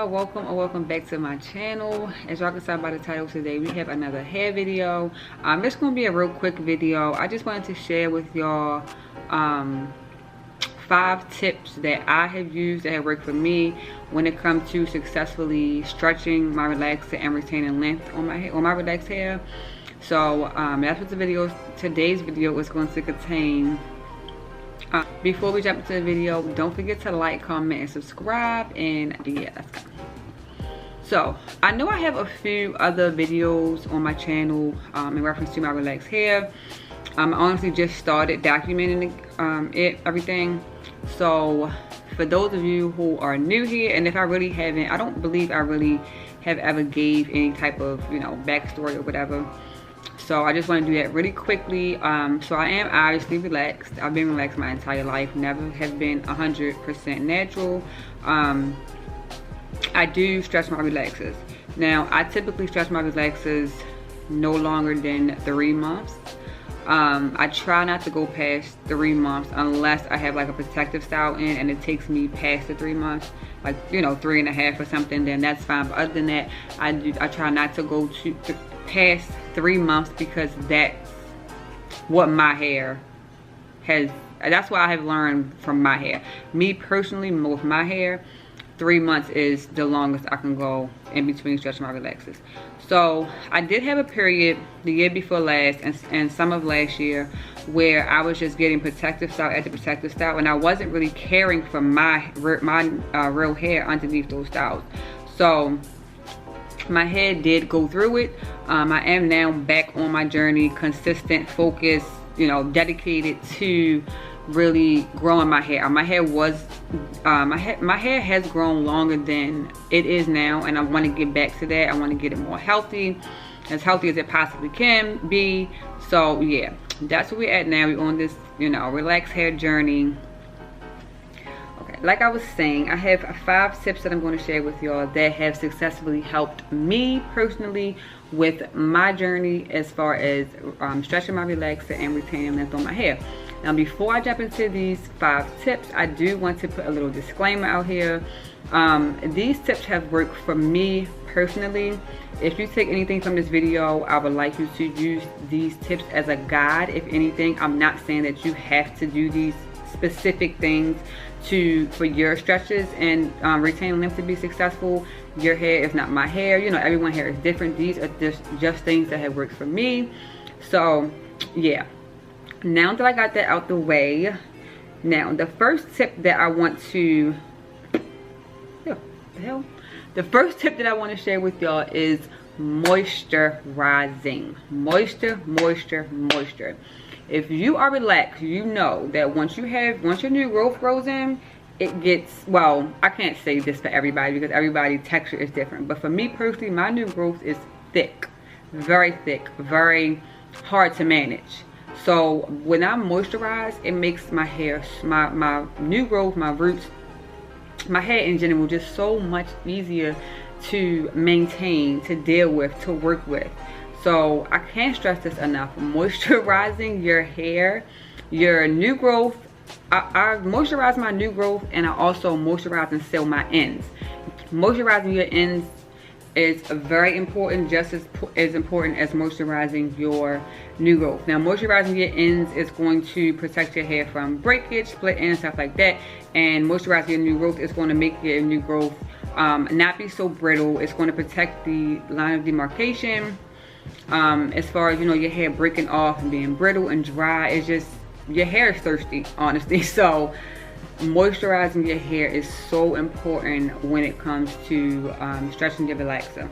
y'all, welcome or welcome back to my channel. As y'all can see by the title, today we have another hair video. It's gonna be a real quick video. I just wanted to share with y'all 5 tips that I have used that have worked for me when it comes to successfully stretching my relaxer and retaining length on my hair, on my relaxed hair. So that's what today's video is going to contain. Before we jump into the video, don't forget to like, comment, and subscribe. And yeah, let's go. So I know I have a few other videos on my channel in reference to my relaxed hair. I honestly just started documenting everything. So for those of you who are new here, and if I really haven't, I don't believe I really have ever gave any type of, you know, backstory or whatever. So I just want to do that really quickly. So I am obviously relaxed. I've been relaxed my entire life. Never have been 100% natural. I do stretch my relaxers. Now I typically stretch my relaxers no longer than 3 months. I try not to go past 3 months unless I have like a protective style in and it takes me past the 3 months, like, you know, 3.5 or something, then that's fine. But other than that, I try not to go past 3 months, because that's what my hair has. That's what I have learned from my hair. Me personally, with my hair, 3 months is the longest I can go in between stretching my relaxers. So I did have a period the year before last and some of last year where I was just getting protective style after protective style, and I wasn't really caring for my real hair underneath those styles. So my hair did go through it. I am now back on my journey, consistent, focused, you know, dedicated to really growing my hair. My hair has grown longer than it is now, and I want to get back to that. I want to get it more healthy as it possibly can be. So yeah, that's where we're at now. We're on this, you know, relaxed hair journey. Like I was saying, I have 5 tips that I'm going to share with y'all that have successfully helped me personally with my journey as far as stretching my relaxer and retaining length on my hair. Now, before I jump into these 5 tips, I do want to put a little disclaimer out here. These tips have worked for me personally. If you take anything from this video, I would like you to use these tips as a guide. If anything, I'm not saying that you have to do these specific things for your stretches and retaining length to be successful. Your hair is not my hair, you know, everyone's hair is different. These are just things that have worked for me. So yeah, now that I got that out the way, now the first tip that I want to the first tip that I want to share with y'all is moisturizing. Moisture. If you are relaxed, you know that once your new growth grows in, it gets, well, I can't say this for everybody because everybody's texture is different. But for me personally, my new growth is thick, very hard to manage. So when I moisturize, it makes my hair, my new growth, my roots, my hair in general, just so much easier to maintain, to deal with, to work with. So I can't stress this enough. Moisturizing your hair, your new growth. I moisturize my new growth, and I also moisturize and seal my ends. Moisturizing your ends is very important, just as important as moisturizing your new growth. Now, moisturizing your ends is going to protect your hair from breakage, split ends, stuff like that. And moisturizing your new growth is going to make your new growth not be so brittle. It's going to protect the line of demarcation. As far as, you know, your hair breaking off and being brittle and dry, it's just, your hair is thirsty, honestly. So moisturizing your hair is so important when it comes to stretching your relaxer.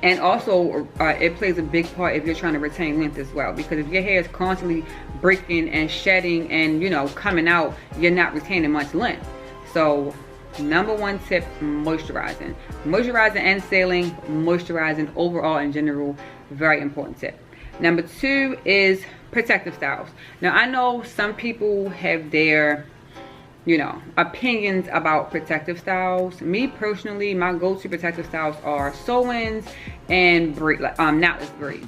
And also it plays a big part if you're trying to retain length as well, because if your hair is constantly breaking and shedding and, you know, coming out, you're not retaining much length. So number 1 tip, moisturizing and sealing, moisturizing overall in general, very important tip. Number 2 is protective styles. Now I know some people have their, you know, opinions about protective styles. Me personally, my go-to protective styles are sew-ins and knotless braids.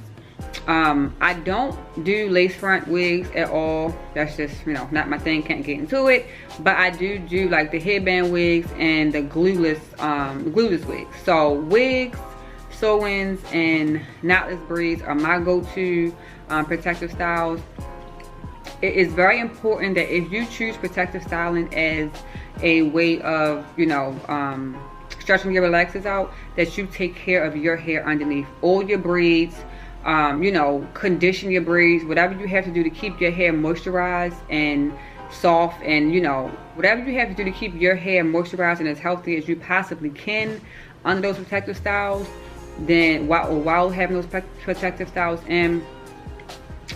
I don't do lace front wigs at all. That's just, you know, not my thing, can't get into it. But I do like the headband wigs and the glueless wigs. So wigs, sew-ins, and knotless braids are my go-to protective styles. It is very important that if you choose protective styling as a way of, you know, stretching your relaxers out, that you take care of your hair underneath. All your braids, you know, condition your braids, whatever you have to do to keep your hair moisturized and soft, and, you know, whatever you have to do to keep your hair moisturized and as healthy as you possibly can under those protective styles, then while having those protective styles in,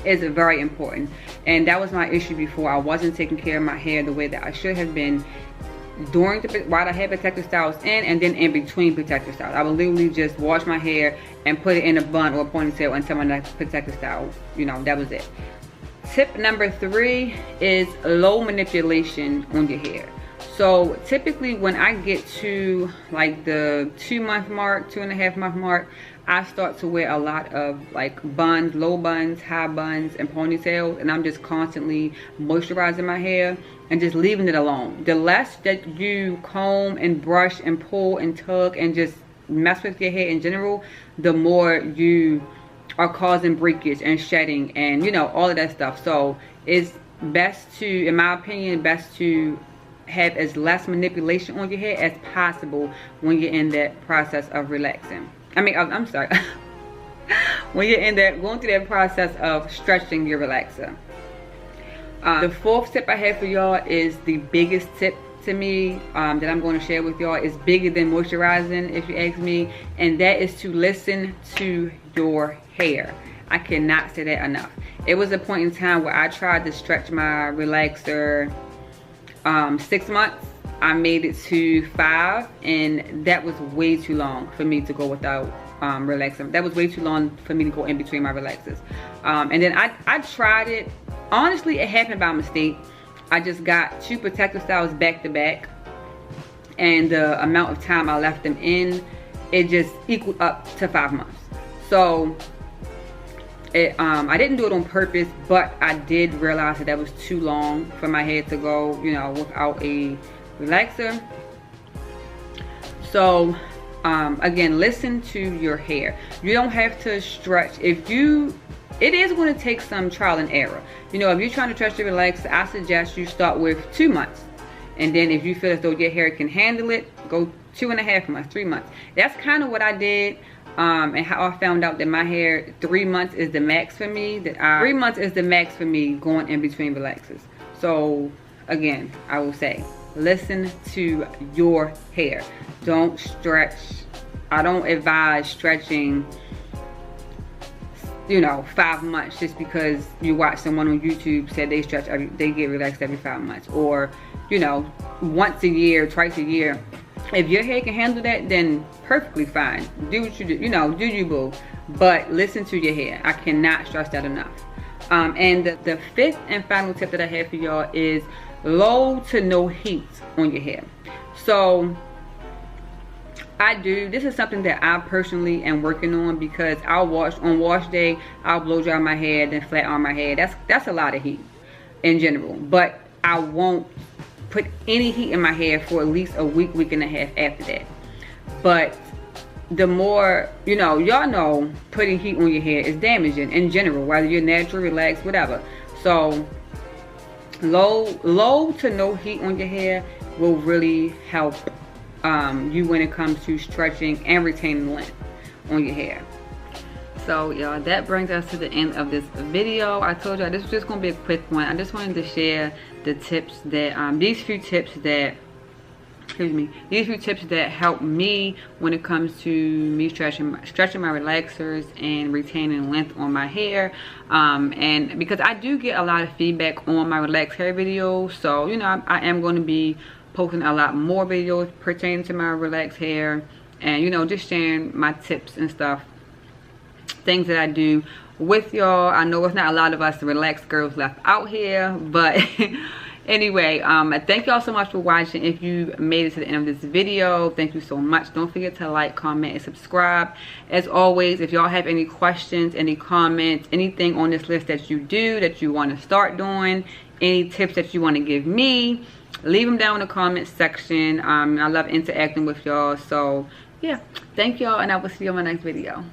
is very important. And that was my issue before. I wasn't taking care of my hair the way that I should have been while I had protective styles in, and then in between protective styles. I would literally just wash my hair and put it in a bun or a ponytail until my next protective style, you know, that was it. Tip number 3 is low manipulation on your hair. So typically when I get to like the 2-month mark, 2.5-month mark, I start to wear a lot of like buns, low buns, high buns, and ponytails, and I'm just constantly moisturizing my hair and just leaving it alone. The less that you comb and brush and pull and tug and just mess with your hair in general, the more you are causing breakage and shedding and, you know, all of that stuff. So it's best to, in my opinion, best to have as less manipulation on your hair as possible when you're in that process of relaxing. I'm sorry. When you're in that, going through that process of stretching your relaxer. The 4th tip I have for y'all is the biggest tip to me that I'm going to share with y'all. Is bigger than moisturizing, if you ask me, and that is to listen to your hair. I cannot say that enough. It was a point in time where I tried to stretch my relaxer 6 months. I made it to 5, and that was way too long for me to go without relaxing. That was way too long for me to go in between my relaxers. And then I tried it. Honestly, it happened by mistake. I just got 2 protective styles back to back, and the amount of time I left them in, it just equaled up to 5 months. So I didn't do it on purpose, but I did realize that was too long for my hair to go, you know, without a relaxer. So again, listen to your hair. You don't have to stretch. It is going to take some trial and error. You know, if you're trying to stretch your relaxer, I suggest you start with 2 months, and then if you feel as though your hair can handle it, go 2.5 months, 3 months. That's kind of what I did. And how I found out that my hair, 3 months is the max for me. 3 months is the max for me going in between relaxers. So again, I will say, listen to your hair. Don't stretch. I don't advise stretching, you know, 5 months just because you watch someone on YouTube said they get relaxed every 5 months, or, you know, once a year, twice a year. If your hair can handle that, then perfectly fine. Do what you do, you know, do you, boo. But listen to your hair. I cannot stress that enough. And the 5th and final tip that I have for y'all is low to no heat on your hair. So this is something that I personally am working on, because on wash day, I'll blow dry my hair, then flat iron my hair. That's a lot of heat in general. But I won't put any heat in my hair for at least a week, week and a half after that. But the more, you know, y'all know putting heat on your hair is damaging in general, whether you're natural, relaxed, whatever. So low to no heat on your hair will really help you when it comes to stretching and retaining length on your hair. So y'all, that brings us to the end of this video. I told y'all this was just gonna be a quick one. I just wanted to share the tips that these few tips that help me when it comes to me stretching my relaxers and retaining length on my hair. And because I do get a lot of feedback on my relaxed hair videos, so you know, I am going to be posting a lot more videos pertaining to my relaxed hair, and you know, just sharing my tips and stuff, things that I do with y'all. I know it's not a lot of us relaxed girls left out here, but Anyway, thank y'all so much for watching. If you made it to the end of this video, thank you so much. Don't forget to like, comment, and subscribe. As always, if y'all have any questions, any comments, anything on this list that you do, that you want to start doing, any tips that you want to give me, leave them down in the comment section. I love interacting with y'all. So yeah, thank y'all, and I will see you on my next video.